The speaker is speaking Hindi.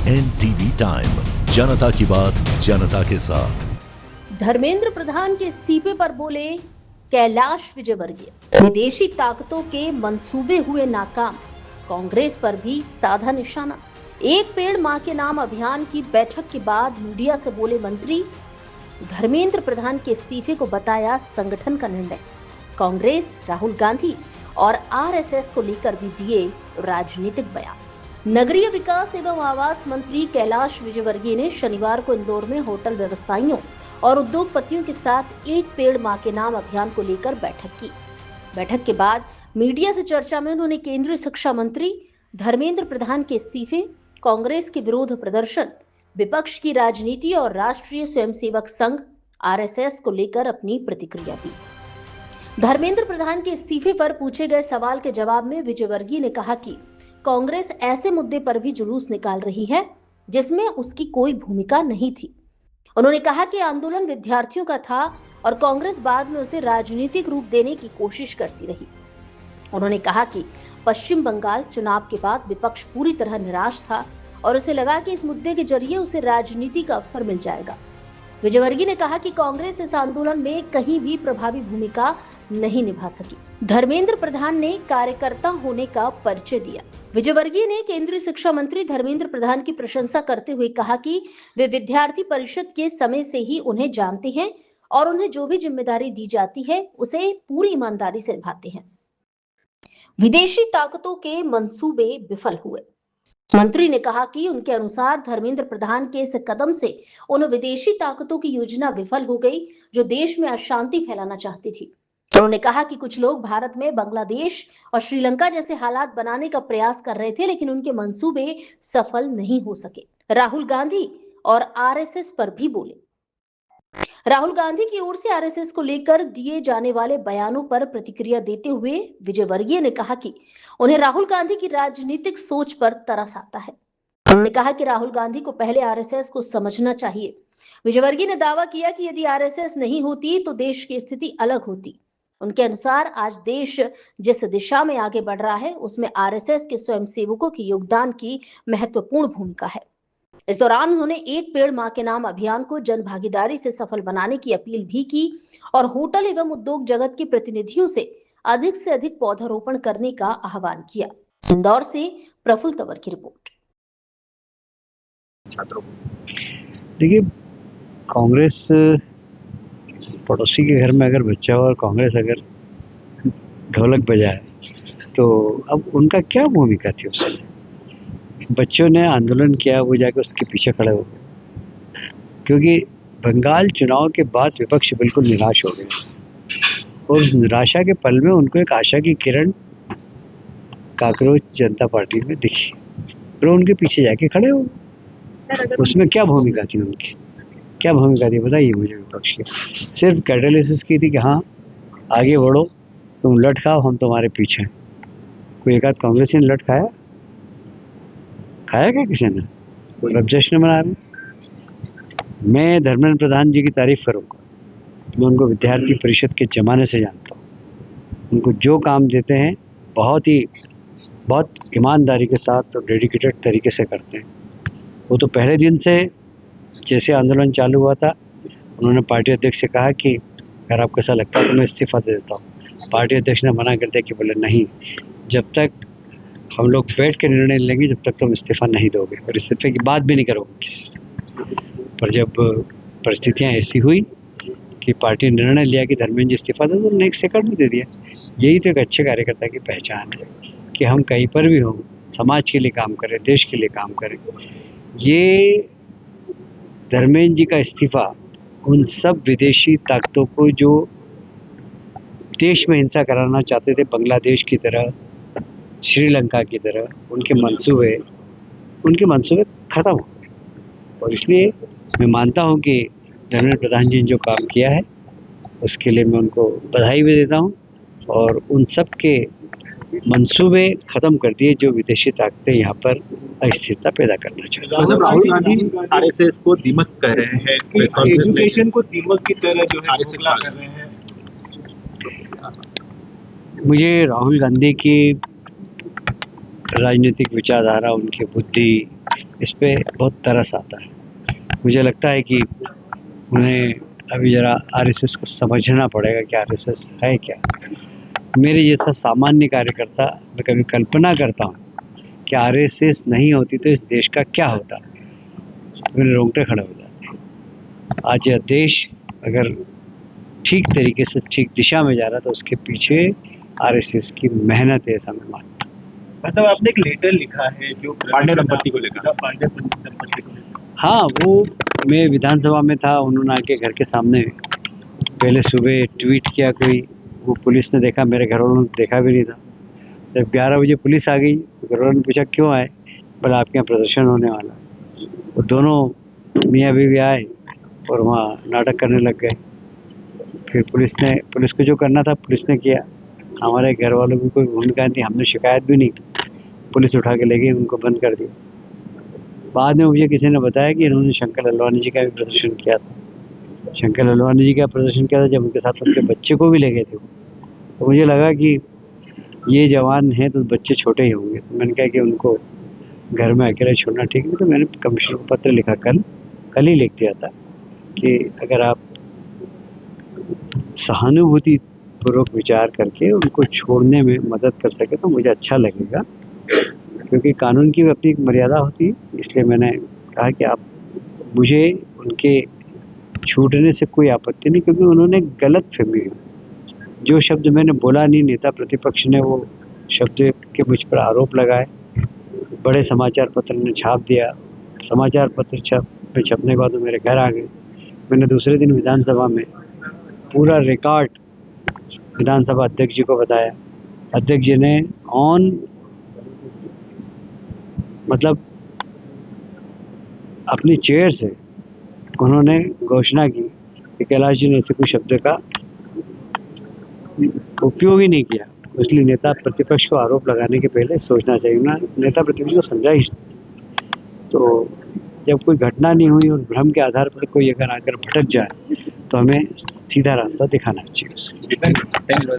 NTV टाइम, जनता की बात जनता के साथ। धर्मेंद्र प्रधान के इस्तीफे पर बोले कैलाश विजयवर्गीय। विदेशी ताकतों के मंसूबे हुए नाकाम, कांग्रेस पर भी साधा निशाना। एक पेड़ मां के नाम अभियान की बैठक के बाद मीडिया से बोले मंत्री। धर्मेंद्र प्रधान के इस्तीफे को बताया संगठन का निर्णय। कांग्रेस, राहुल गांधी और आरएसएस को लेकर भी दिए राजनीतिक बयान। नगरीय विकास एवं आवास मंत्री कैलाश विजयवर्गीय ने शनिवार को इंदौर में होटल व्यवसायियों और उद्योगपतियों के साथ एक पेड़ मां के नाम अभियान को लेकर बैठक की। बैठक के बाद मीडिया से चर्चा में उन्होंने केंद्रीय शिक्षा मंत्री धर्मेंद्र प्रधान के इस्तीफे, कांग्रेस के विरोध प्रदर्शन, विपक्ष की राजनीति और राष्ट्रीय स्वयंसेवक संघ आरएसएस को लेकर अपनी प्रतिक्रिया दी। धर्मेंद्र प्रधान के इस्तीफे पर पूछे गए सवाल के जवाब में विजयवर्गीय ने कहा कि कांग्रेस ऐसे मुद्दे पर भी जुलूस निकाल रही है जिसमें उसकी कोई भूमिका नहीं थी। उन्होंने कहा कि आंदोलन विद्यार्थियों का था और कांग्रेस बाद में उसे राजनीतिक रूप देने की कोशिश करती रही। उन्होंने कहा कि पश्चिम बंगाल चुनाव के बाद विपक्ष पूरी तरह निराश था और उसे लगा कि इस मुद्दे के जरिए उसे राजनीति का अवसर मिल जाएगा। विजयवर्गीय ने कहा कि कांग्रेस इस आंदोलन में कहीं भी प्रभावी भूमिका नहीं निभा सकी। धर्मेंद्र प्रधान ने कार्यकर्ता होने का परिचय दिया। विजयवर्गीय ने केंद्रीय शिक्षा मंत्री धर्मेंद्र प्रधान की प्रशंसा करते हुए कहा कि वे विद्यार्थी परिषद के समय से ही उन्हें जानते हैं और उन्हें जो भी जिम्मेदारी दी जाती है उसे पूरी ईमानदारी से निभाते हैं। विदेशी ताकतों के मंसूबे विफल हुए। मंत्री ने कहा कि उनके अनुसार धर्मेंद्र प्रधान के इस कदम से उन विदेशी ताकतों की योजना विफल हो गई जो देश में अशांति फैलाना चाहती थी। उन्होंने कहा कि कुछ लोग भारत में बांग्लादेश और श्रीलंका जैसे हालात बनाने का प्रयास कर रहे थे, लेकिन उनके मंसूबे सफल नहीं हो सके। राहुल गांधी और आरएसएस पर भी बोले। राहुल गांधी की ओर से आरएसएस को लेकर दिए जाने वाले बयानों पर प्रतिक्रिया देते हुए विजयवर्गीय ने कहा कि उन्हें राहुल गांधी की राजनीतिक सोच पर तरस आता है। उन्होंने कहा कि राहुल गांधी को पहले आरएसएस को समझना चाहिए। विजयवर्गीय ने दावा किया कि यदि आरएसएस नहीं होती तो देश की स्थिति अलग होती। उनके अनुसार आज देश जिस दिशा में आगे बढ़ रहा है उसमें आरएसएस के स्वयंसेवकों के योगदान की महत्वपूर्ण भूमिका है। इस दौरान उन्होंने एक पेड़ मां के नाम अभियान को जन भागीदारी से सफल बनाने की अपील भी की और होटल एवं उद्योग जगत के प्रतिनिधियों से अधिक पौधारोपण करने का आह्वान किया। इंदौर से प्रफुल्ल तंवर की रिपोर्ट। देखिए, कांग्रेस पड़ोसी के घर में अगर बच्चा हो और कांग्रेस अगर ढोलक बजाए तो अब उनका क्या भूमिका थी उसमें। बच्चों ने आंदोलन किया, वो जाके उसके पीछे खड़े हो गए क्योंकि बंगाल चुनाव के बाद विपक्ष बिल्कुल निराश हो गए और उस निराशा के पल में उनको एक आशा की किरण कांग्रेस जनता पार्टी में दिखी और उनके पीछे जाके खड़े हो। उसमें क्या भूमिका थी उनकी, क्या भूमिका थी बताइए मुझे। विपक्ष की सिर्फ कैटालिसिस की थी कि हाँ आगे बढ़ो, तुम लट खाओ, हम तुम्हारे पीछे हैं। कोई एक आध कांग्रेसी ने लट खाया क्या किसी ने? अब जश्न मना रहे। मैं धर्मेंद्र प्रधान जी की तारीफ करूँगा। मैं उनको विद्यार्थी परिषद के जमाने से जानता हूँ। उनको जो काम देते हैं बहुत ईमानदारी के साथ और डेडिकेटेड तरीके से करते हैं। वो तो पहले दिन से जैसे आंदोलन चालू हुआ था उन्होंने पार्टी अध्यक्ष से कहा कि अगर आपको ऐसा लगता है तो मैं इस्तीफा दे देता हूँ। पार्टी अध्यक्ष ने मना कर दिया कि बोले नहीं, जब तक हम लोग बैठ के निर्णय लेंगे जब तक तुम इस्तीफा नहीं दोगे और इस्तीफे की बात भी नहीं करोगे किसी से। पर जब परिस्थितियाँ ऐसी हुई कि पार्टी ने निर्णय लिया कि धर्मेंद्र जी इस्तीफा दे, तो उन्होंने एक सेकंड में दे दिया। यही तो एक अच्छे कार्यकर्ता की पहचान है कि हम कहीं पर भी हों समाज के लिए काम करें, देश के लिए काम करें। ये धर्मेंद्र जी का इस्तीफा उन सब विदेशी ताकतों को जो देश में हिंसा कराना चाहते थे, बांग्लादेश की तरह, श्रीलंका की तरह, उनके मंसूबे खत्म हो गए। और इसलिए मैं मानता हूं कि धर्मेंद्र प्रधान जी ने जो काम किया है उसके लिए मैं उनको बधाई भी देता हूं और उन सब के मंसूबे खत्म कर दिए जो विदेशी ताकतें यहाँ पर अस्थिरता पैदा करना चाहते हैं। राहुल गांधी आरएसएस को दीमक कह रहे हैं, एजुकेशन को दीमक की तरह जो है हमला कर रहे हैं। मुझे राहुल गांधी की राजनीतिक विचारधारा, उनकी बुद्धि इस पे बहुत तरस आता है। मुझे लगता है कि उन्हें अभी ज़रा आरएसएस को समझना पड़ेगा कि आरएसएस है क्या। मेरे जैसा सामान्य कार्यकर्ता मैं कभी कल्पना करता हूँ कि आरएसएस नहीं होती तो इस देश का क्या होता, मेरे रोंगटे खड़े हो जाते हैं। आज यह देश अगर ठीक तरीके से ठीक दिशा में जा रहा तो उसके पीछे आरएसएस की मेहनत है, ऐसा मैं मानता हूँ। मतलब आपने एक लेटर लिखा है जो पांडे दंपति को लेकर, पांडे दंपति को लेकर। हाँ, वो मैं विधानसभा में था, उन्होंने आके घर के सामने पहले सुबह ट्वीट किया कोई, वो पुलिस ने देखा, मेरे घर वालों ने देखा भी नहीं था। जब 11 बजे पुलिस आ गई तो घर वालों ने पूछा क्यों आए, बोला आपके यहाँ प्रदर्शन होने वाला। वो दोनों मियाँ बीवी आए और वहाँ नाटक करने लग गए। फिर पुलिस को जो करना था पुलिस ने किया, हमारे घर वालों की कोई भूमिका नहीं, हमने शिकायत भी नहीं की, पुलिस उठा के ले गई, उनको बंद कर दिया। बाद में मुझे किसी ने बताया कि इन्होंने शंकर ललवानी जी का भी प्रदर्शन किया था। शंकर ललवानी जी का प्रदर्शन किया था जब उनके साथ उनके बच्चे को भी ले गए थे। तो मुझे लगा कि ये जवान हैं तो बच्चे छोटे ही होंगे, तो मैंने कहा कि उनको घर में अकेले छोड़ना ठीक नहीं। तो मैंने कमिश्नर को पत्र लिखा, कल ही लिख दिया था कि अगर आप सहानुभूति पूर्वक विचार करके उनको छोड़ने में मदद कर सके तो मुझे अच्छा लगेगा, क्योंकि कानून की अपनी एक मर्यादा होती है। इसलिए मैंने कहा कि आप, मुझे उनके छूटने से कोई आपत्ति नहीं, क्योंकि उन्होंने गलत फहमी, जो शब्द मैंने बोला नहीं, नेता प्रतिपक्ष ने वो शब्द के मुझ पर आरोप लगाए, बड़े समाचार पत्र ने छाप दिया, समाचार पत्र छपने के बाद वो मेरे घर आ गए। मैंने दूसरे दिन विधानसभा में पूरा रिकॉर्ड विधानसभा अध्यक्ष जी को बताया। अध्यक्ष जी ने मतलब अपनी चेयर से उन्होंने घोषणा की कि कैलाश जी ने ऐसे कोई शब्द का उपयोग ही नहीं किया, इसलिए नेता प्रतिपक्ष को आरोप लगाने के पहले सोचना चाहिए। ना नेता प्रतिपक्ष को समझाइश। तो जब कोई घटना नहीं हुई और भ्रम के आधार पर कोई अगर आकर भटक जाए तो हमें सीधा रास्ता दिखाना चाहिए उसको।